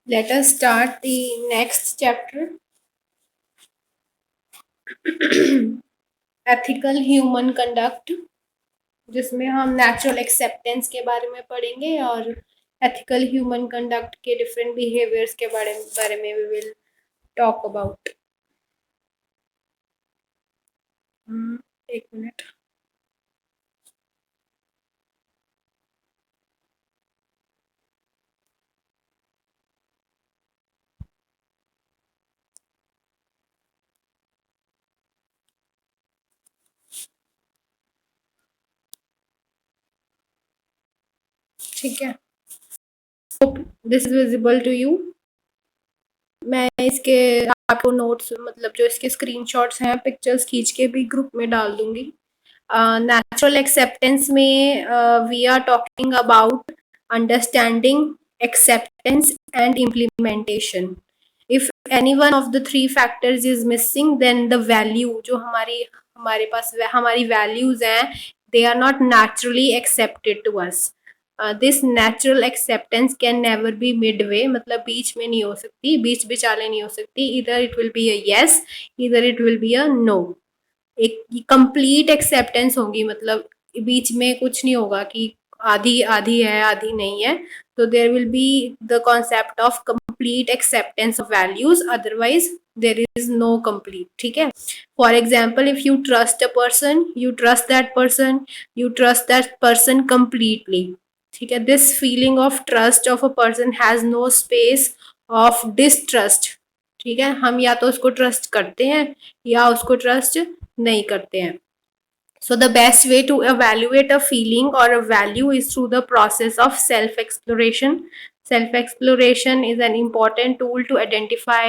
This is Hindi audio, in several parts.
Let us start the next chapter. Ethical human conduct, जिसमें हम नेचुरल एक्सेप्टेंस के बारे में पढ़ेंगे और एथिकल ह्यूमन कंडक्ट के डिफरेंट बिहेवियर्स के बारे में वी विल टॉक अबाउट। एक मिनट। ठीक है, this is visible to you. मैं इसके आपको नोट्स मतलब जो इसके स्क्रीनशॉट्स हैं पिक्चर्स खींच के भी ग्रुप में डाल दूंगी। Natural acceptance में we are talking about understanding, acceptance and implementation. If any one of the three factors is missing, then the value जो हमारे पास हमारी values हैं, they are not naturally accepted to us. This natural acceptance can never be midway, मतलब बीच में नहीं हो सकती, बीच बिचाले नहीं हो सकती. Either it will be a yes, either it will be a no. एक कंप्लीट एक्सेप्टेंस होगी, मतलब बीच में कुछ नहीं होगा कि आधी आधी है आधी नहीं है. तो there will be the concept of complete acceptance of values, otherwise there is no complete. ठीक है, for example if you trust a person, you trust that person completely. ठीक है, this feeling of trust of a person has no space of distrust. ठीक है, हम या तो उसको ट्रस्ट करते हैं या उसको ट्रस्ट नहीं करते हैं. So the best way to evaluate a feeling or a value is through the process of self-exploration. Self-exploration is an important tool to identify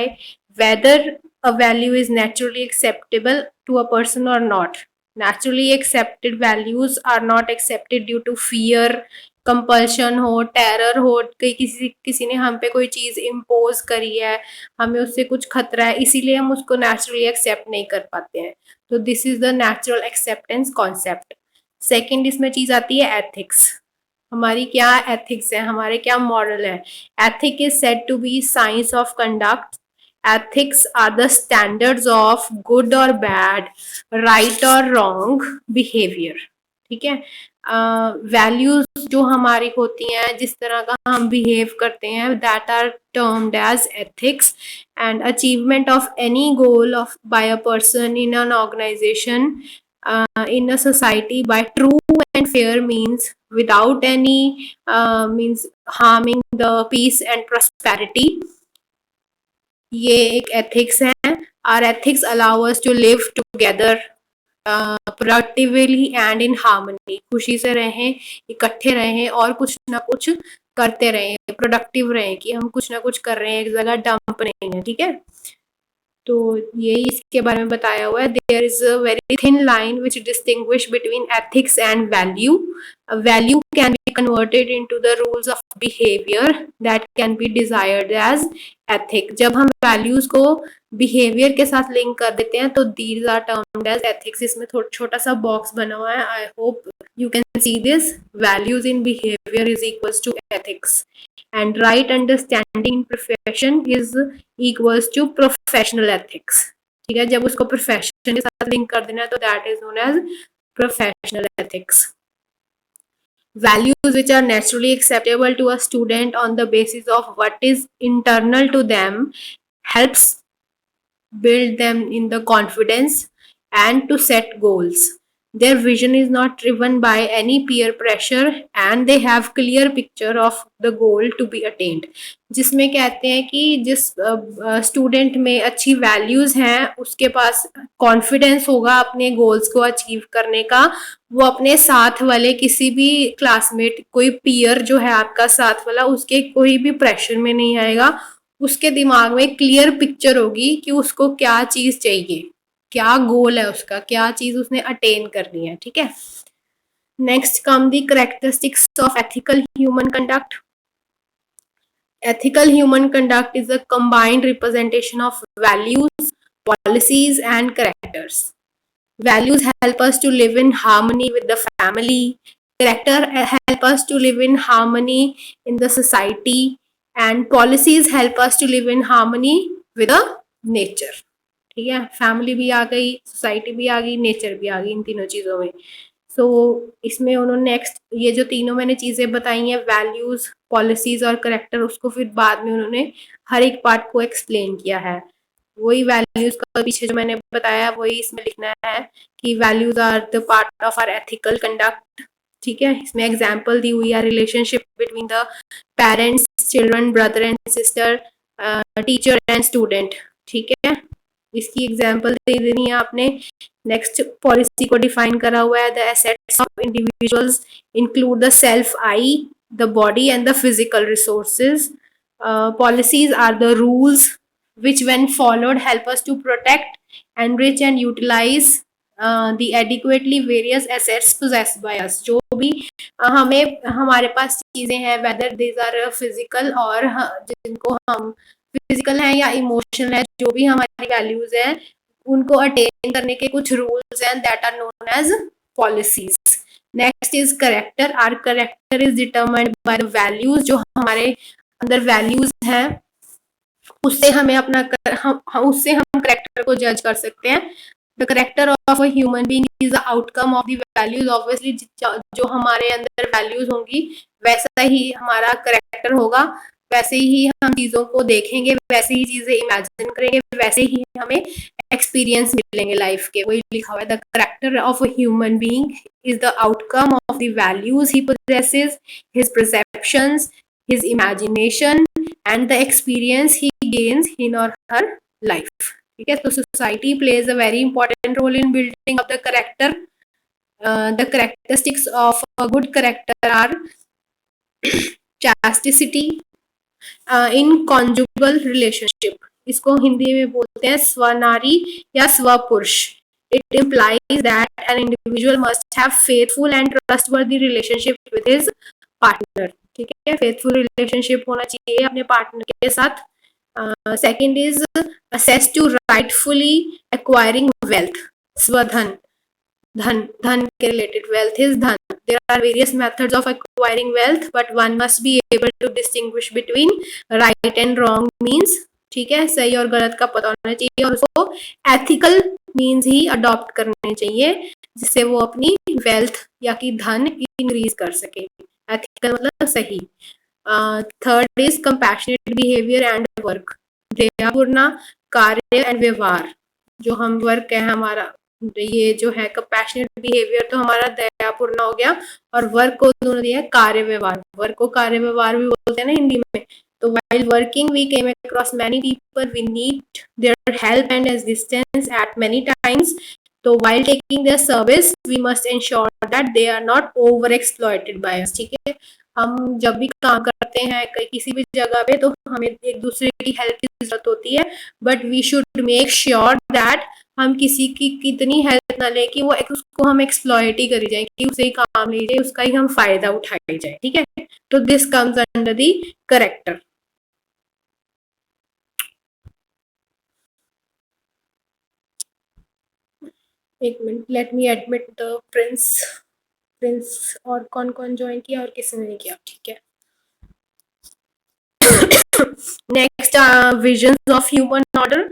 whether a value is naturally acceptable to a person or not. Naturally accepted values are not accepted due to fear, compulsion हो, टेरर हो, किसी ने हम पे कोई चीज़ इम्पोज करी है, हमें उससे कुछ खतरा है, इसीलिए हम उसको नेचुरली एक्सेप्ट नहीं कर पाते हैं. तो this is the natural acceptance concept. Second इसमें चीज आती है एथिक्स. हमारी क्या एथिक्स है, हमारे क्या मॉरल है. Ethic is said to be science of conduct. Ethics are the standards of good और बैड, राइट और रॉन्ग बिहेवियर. ठीक है, वैल्यूज जो हमारी होती हैं, जिस तरह का हम बिहेव करते हैं, that are termed as ethics. And achievement of any goal of by a person in an organization, in a society by true and fair means, without any means harming the peace and prosperity. ये एक ethics है. Our ethics allow us to live together productively and in harmony. खुशी से रहें, इकट्ठे रहें और कुछ ना कुछ करते रहें, प्रोडक्टिव रहें, कि हम कुछ ना कुछ कर रहे हैं, एक जगह डंप नहीं है. ठीक है, तो यही इसके बारे में बताया हुआ है. There is a very thin line which distinguish between ethics and value. Value can be converted into the rules of behaviour that can be desired as ethic. जब हम वैल्यूज को बिहेवियर के साथ लिंक कर देते हैं तो these are termed as ethics. इसमें छोटा सा बॉक्स बना हुआ है, I hope you can see this. Values in behavior is equals to ethics, and right understanding in profession is equals to professional ethics. ठीक है, जब उसको प्रोफेशन के साथ लिंक कर देना है तो that is known as professional ethics. Values which are naturally acceptable to a student on the basis of what is internal to them helps build them in the confidence and to set goals. Their vision is not driven by any peer pressure and they have clear picture of the goal to be attained. जिसमें कहते हैं कि जिस स्टूडेंट में अच्छी वैल्यूज हैं उसके पास कॉन्फिडेंस होगा अपने गोल्स को अचीव करने का. वो अपने साथ वाले किसी भी क्लासमेट, कोई पीयर जो है आपका साथ वाला, उसके कोई भी प्रेशर में नहीं आएगा. उसके दिमाग में क्लियर पिक्चर होगी कि उसको क्या चीज चाहिए, क्या गोल है उसका, क्या चीज उसने अटेन करनी है. ठीक है, next come the characteristics of ethical human conduct. Ethical human conduct is a combined representation of values, policies, and characters. Values help us to live in harmony with the family. Character help us to live in harmony in the society. And policies help us to live in harmony with the nature. ठीक है, फैमिली भी आ गई, सोसाइटी भी आ गई, नेचर भी आ गई, इन तीनों चीज़ों में। सो इसमें उन्होंने नेक्स्ट ये जो तीनों मैंने चीज़ें बताई हैं, वैल्यूज़, पॉलिसीज़ और करेक्टर, उसको फिर बाद में उन्होंने हर एक पार्ट को एक्सप्लेन किया है। वही वैल्यूज़ का पीछे जो मैंने बताया वही इसमें लिखना है कि values are the part of our ethical conduct. ठीक है, इसमें एग्जाम्पल दी हुई है relationship between the parents, children, brother and sister, teacher and student. ठीक है, इसकी एग्जाम्पल दे देनी है आपने। नेक्स्ट पॉलिसी को डिफाइन करा हुआ है, the assets of individuals include the self, I, the body and the physical resources. Policies are the rules which when followed help us to protect, enrich and utilize the adequately various assets possessed by us। जो भी हमें हमारे पास चीज़ें हैं, whether these are physical और जिनको हम फिजिकल है या इमोशनल है, जो भी हमारी वैल्यूज हैं उनको अटेन करने के कुछ रूल्स हैं, that are known as policies. Next is character. Our character is determined by the values. जो हमारे अंदर वैल्यूज हैं उससे हमें अपना उससे हम करेक्टर को जज कर सकते हैं। The character of a human being is the outcome of the values. Obviously जो हमारे अंदर वैल्यूज होंगी वैसा ही हमारा करेक्टर होगा, वैसे ही हम चीज़ों को देखेंगे, वैसे ही चीज़ें इमेजिन करेंगे, वैसे ही हमें एक्सपीरियंस मिलेंगे लाइफ के। वही लिखा हुआ है, the character of a human being is the outcome of the values he possesses, his perceptions, his imagination and the experience he gains in or her life। ठीक है, तो society plays a very important role in building up the character। The characteristics of a good character are chastity, in conjugal relationship, इसको हिंदी में बोलते हैं स्वनारी या स्वपुरुष। It implies that an individual must have faithful and trustworthy relationship with his partner. ठीक है, फेथफुल रिलेशनशिप होना चाहिए अपने पार्टनर के साथ। Second is access to rightfully acquiring wealth, स्वधन, धन के रिलेटेड। वेल्थ इज धन। There are various methods of acquiring wealth, but one must be able to distinguish between right and wrong means। ठीक है, सही और गलत का पता होना चाहिए और उसको एथिकल मीन्स ही अडॉप्ट करने चाहिए जिससे वो अपनी वेल्थ या कि धन इंक्रीज कर सके। एथिकल मतलब सही। Third is compassionate behaviour and work, दयापूर्ण कार्य एंड व्यवहार। जो हम वर्क है हमारा, ये जो है कंपैशनेट बिहेवियर तो हमारा दयापूर्ण हो गया, और वर्क को दोनों दिया कार्य व्यवहार। वर्क को कार्य व्यवहार भी बोलते हैं ना हिंदी में। तो while working we came across many people, we need their help and assistance at many times। तो while taking their service we must ensure that they are not over exploited by us। ठीक है, हम जब भी काम करते हैं किसी भी जगह पे तो हमें एक दूसरे की हेल्प की जरूरत होती है, but we should make sure that हम किसी की कितनी हेल्प ना ले कि वो उसको हम एक्सप्लॉइट ही करी जाए, कि उसे ही काम ले जाए, उसका ही हम फायदा उठाई जाए। ठीक है, तो this comes under the character. एक minute, let me admit the Prince और कौन कौन ज्वाइन किया और किसने नहीं किया। ठीक है, next visions of human order.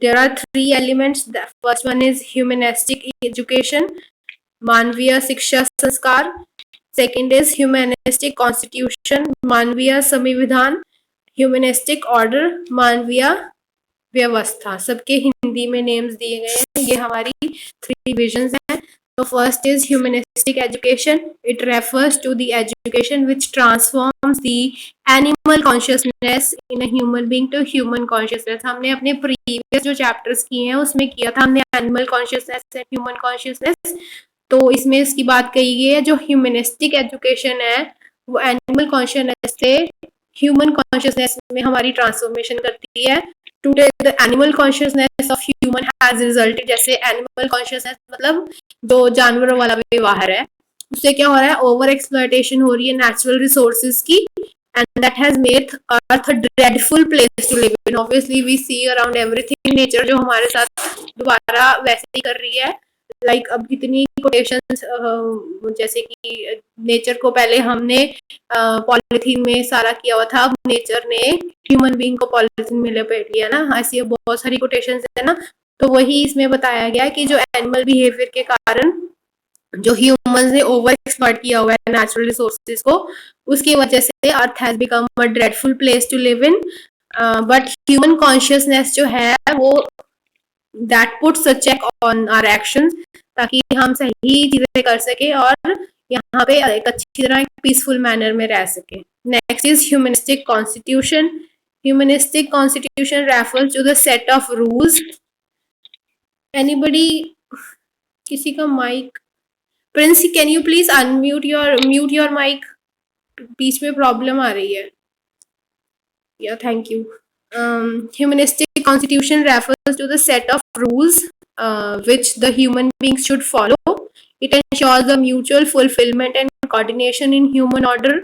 there are three elements। The first one is humanistic education, मानवीय शिक्षा संस्कार। second is humanistic constitution, मानवीय संविधान। humanistic order, मानवीय व्यवस्था। सबके हिंदी में नेम्स दिए गए हैं। ये हमारी थ्री विजन्स हैं। तो first is humanistic education. It refers to the education which transforms the animal consciousness in a human being to human consciousness. हमने अपने प्रीवियस जो चैप्टर्स किए हैं उसमें किया था हमने animal consciousness and human consciousness. तो इसमें इसकी बात कही गई है, जो ह्यूमनिस्टिक एजुकेशन है वो एनिमल कॉन्शियसनेस से ह्यूमन कॉन्शियसनेस में हमारी ट्रांसफॉर्मेशन करती है। Today the animal consciousness of human has resulted, जैसे एनिमल कॉन्शियसनेस मतलब जो जानवरों वाला व्यवहार है उससे क्या हो रहा है, ओवर एक्सप्लॉयटेशन हो रही है नेचुरल रिसोर्सेज की, and that has made earth a dreadful place to live in. Obviously we see around everything, nature जो हमारे साथ दोबारा वैसे ही कर रही है, लाइक अब कितनी कोटेशंस, जैसे कि नेचर को पहले हमने पॉलिथीन में सारा किया हुआ था, अब नेचर ने ह्यूमन बीइंग को पॉलिथीन में लपेट लिया ना, ऐसी बहुत सारी कोटेशंस है ना। तो वही इसमें बताया गया कि जो एनिमल बिहेवियर के कारण जो ह्यूमंस ने ओवर एक्सप्लॉइट किया हुआ है नेचुरल रिसोर्सेज को, उसकी वजह से earth has become a dreadful place to live in. But human consciousness जो है वो that puts a check on our actions, ताकि हम सही चीजें कर सके और यहाँ पे एक अच्छी तरह एक पीसफुल मैनर में रह सके। Next is humanistic constitution. Humanistic constitution refers to the set of rules. Anybody, किसी का mic, Prince can you please unmute mute your mic, बीच में प्रॉब्लम आ रही है। या thank you. Humanistic constitution refers to the set of rules which the human beings should follow. It ensures the mutual fulfillment and coordination in human order.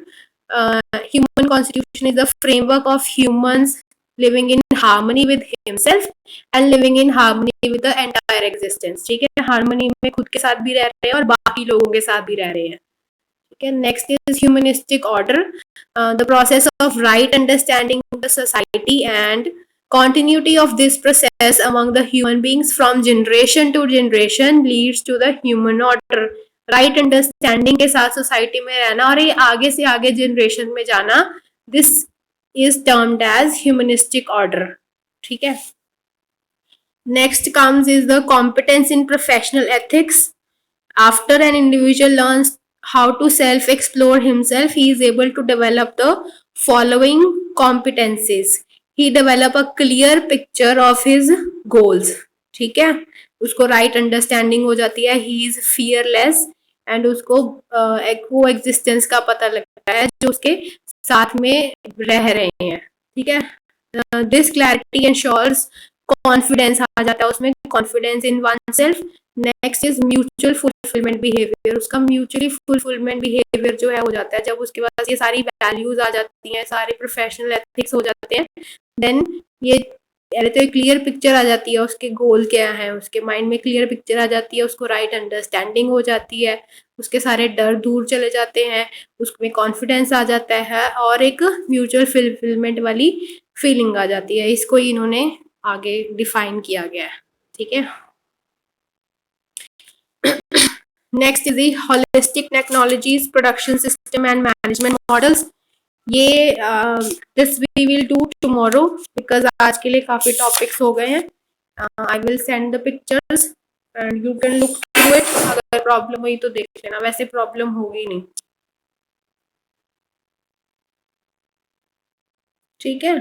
Human constitution is the framework of humans living in harmony with himself and living in harmony with the entire existence. ठीक है, हार्मनी में खुद के साथ भी रह रहे हैं और बाकी लोगों के साथ भी रह रहे हैं। Okay, next is humanistic order, the process of right understanding the society and continuity of this process among the human beings from generation to generation leads to the human order. Right understanding के साथ सोसाइटी में रहना और ये आगे से आगे जनरेशन में जाना, this is termed as humanistic order. ठीक है। Next comes is the competence in professional ethics. After an individual learns how to self-explore himself, he is able to develop the following competencies. He develop a clear picture of his goals. ठीक है, उसको right understanding हो जाती है, he is fearless and उसको को existence का पता लगता है जो उसके साथ में रह रहे हैं। ठीक है, this clarity ensures confidence आ जाता है उसमें, confidence in oneself. Next is mutual fulfilment behaviour. उसका म्यूचुअली फुलफिलमेंट बिहेवियर जो है हो जाता है जब उसके पास ये सारी वैल्यूज आ जाती हैं, सारे प्रोफेशनल एथिक्स हो जाते हैं, देन ये पहले तो एक क्लियर पिक्चर आ जाती है उसके गोल क्या है, उसके माइंड में क्लियर पिक्चर आ जाती है, उसको राइट अंडरस्टैंडिंग हो जाती है, उसके सारे डर दूर चले जाते हैं, उसमें कॉन्फिडेंस आ जाता है और एक म्यूचुअल फुलफिलमेंट वाली फीलिंग आ जाती है। इसको इन्होंने आगे डिफाइन किया गया है। ठीक है, next is the holistic technologies, production system and management models. ये this we will do tomorrow because आज के लिए काफी टॉपिक्स हो गए हैं। I will send the pictures and you can look through it. अगर प्रॉब्लम हुई तो देख लेना, वैसे प्रॉब्लम होगी नहीं। ठीक है।